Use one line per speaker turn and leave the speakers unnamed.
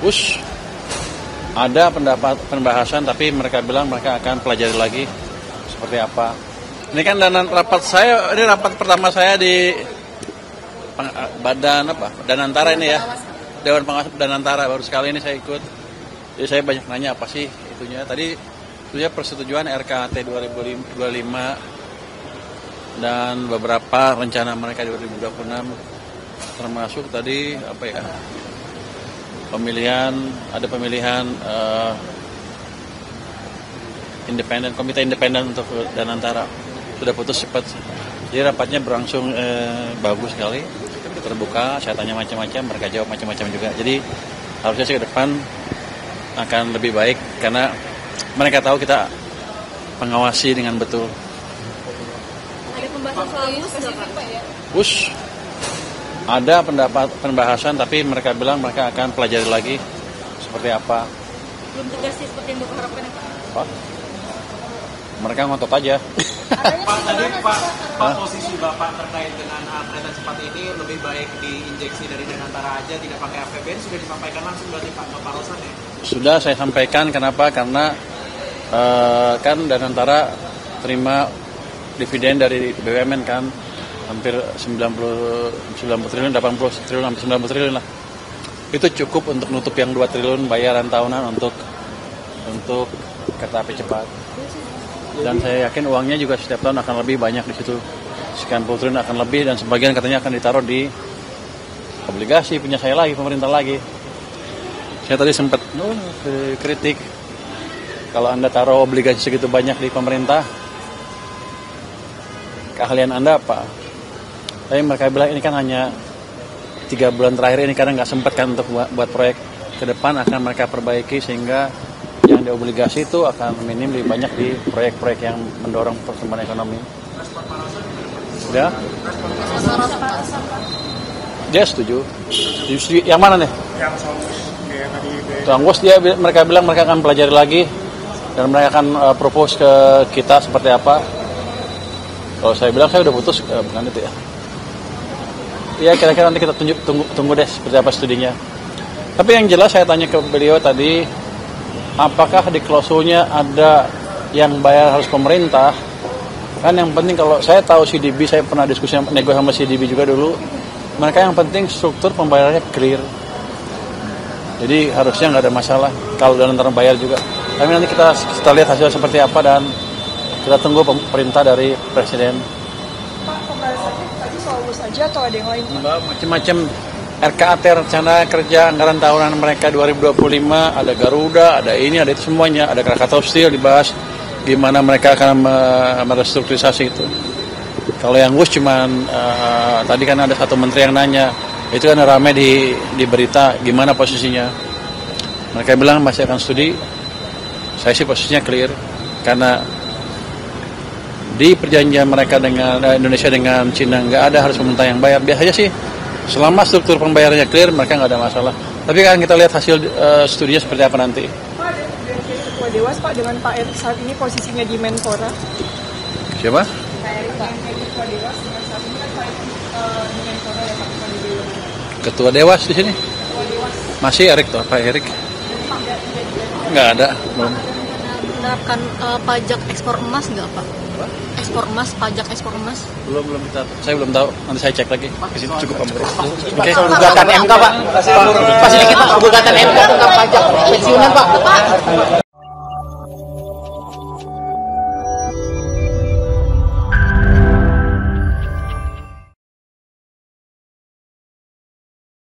Us, ada pembahasan, tapi mereka bilang mereka akan pelajari lagi seperti apa. Ini kan ini rapat pertama saya di Danantara ini ya, Dewan Pengawas Danantara, baru sekali ini saya ikut. Jadi saya banyak nanya apa sih itunya. Tadi itunya persetujuan RKT 2025 dan beberapa rencana mereka 2026, termasuk tadi pemilihan komite independen untuk Danantara sudah putus cepat. Jadi rapatnya berlangsung bagus sekali, terbuka. Saya tanya macam-macam, mereka jawab macam-macam juga. Jadi harusnya sih ke depan akan lebih baik karena mereka tahu kita pengawasi dengan betul.
Ada pembahasan soal Pak ya?
Ada pembahasan, tapi mereka bilang mereka akan pelajari lagi seperti apa.
Belum tegas sih seperti yang Bapak harapkan ya Pak?
Mereka ngotot aja.
Pak, tadi Pak, posisi Bapak terkait dengan kereta cepat ini lebih baik diinjeksi dari Danantara aja, tidak pakai APBN, sudah disampaikan langsung berarti Pak Bapak Rosan ya? Sudah
saya sampaikan, kenapa? Karena kan Danantara terima dividen dari BUMN kan, hampir 90 triliun, 80 triliun, hampir 90 triliun lah. Itu cukup untuk nutup yang 2 triliun bayaran tahunan untuk kereta api cepat. Dan saya yakin uangnya juga setiap tahun akan lebih banyak di situ. Sekian puluh triliun akan lebih, dan sebagian katanya akan ditaruh di obligasi punya saya lagi, pemerintah lagi. Saya tadi sempat kritik, kalau Anda taruh obligasi segitu banyak di pemerintah, keahlian Anda apa? Tapi mereka bilang ini kan hanya 3 bulan terakhir ini karena nggak sempat kan untuk buat proyek. Ke depan akan mereka perbaiki sehingga yang di obligasi itu akan minim lebih banyak di proyek-proyek yang mendorong pertumbuhan ekonomi. Ya? Dia setuju. Yang mana nih?
Yang Songus.
Songus mereka bilang mereka akan pelajari lagi dan mereka akan propose ke kita seperti apa. Kalau saya bilang saya udah putus, bukan itu ya. Ya kira-kira nanti kita tunggu deh seperti apa studinya. Tapi yang jelas saya tanya ke beliau tadi, apakah di klausulnya ada yang bayar harus pemerintah? Kan yang penting, kalau saya tahu CDB, saya pernah diskusi nego sama CDB juga dulu. Mereka yang penting struktur pembayarannya clear. Jadi harusnya nggak ada masalah kalau Danantara bayar juga. Tapi nanti kita lihat hasil seperti apa dan kita tunggu perintah dari Presiden.
Pak, pembahasannya tadi soal bus aja atau ada yang lain?
Macam-macam. RKT, rencana kerja anggaran tahunan mereka 2025, ada Garuda, ada ini, ada itu semuanya, ada Krakatau Steel dibahas gimana mereka akan merestrukturisasi itu. Kalau yang GUS cuman tadi kan ada satu menteri yang nanya, itu kan rame di berita gimana posisinya. Mereka bilang masih akan studi. Saya sih posisinya clear karena di perjanjian mereka dengan Indonesia dengan Cina nggak ada harus pemerintah yang bayar. Biasanya sih selama struktur pembayarannya clear, mereka nggak ada masalah. Tapi kan kita lihat hasil studinya seperti apa nanti.
Pak, ada Ketua Dewas Pak dengan Pak Erik saat ini posisinya di Menpora.
Siapa?
Pak Erik, Ketua Dewas dengan saat ini kan Pak Erik di Menpora ya Pak.
Ketua Dewas di sini?
Ketua Dewas.
Masih Erik tuh, Pak Erik? Nggak ada, belum.
Menerapkan pajak ekspor emas nggak Pak? Ekspor emas, pajak ekspor emas?
Belum saya belum tahu, nanti saya cek lagi. Cukup Pak.
Oke, gugatan MK Pak. Pasti kita gugatan MK tentang pajak pensiunan Pak.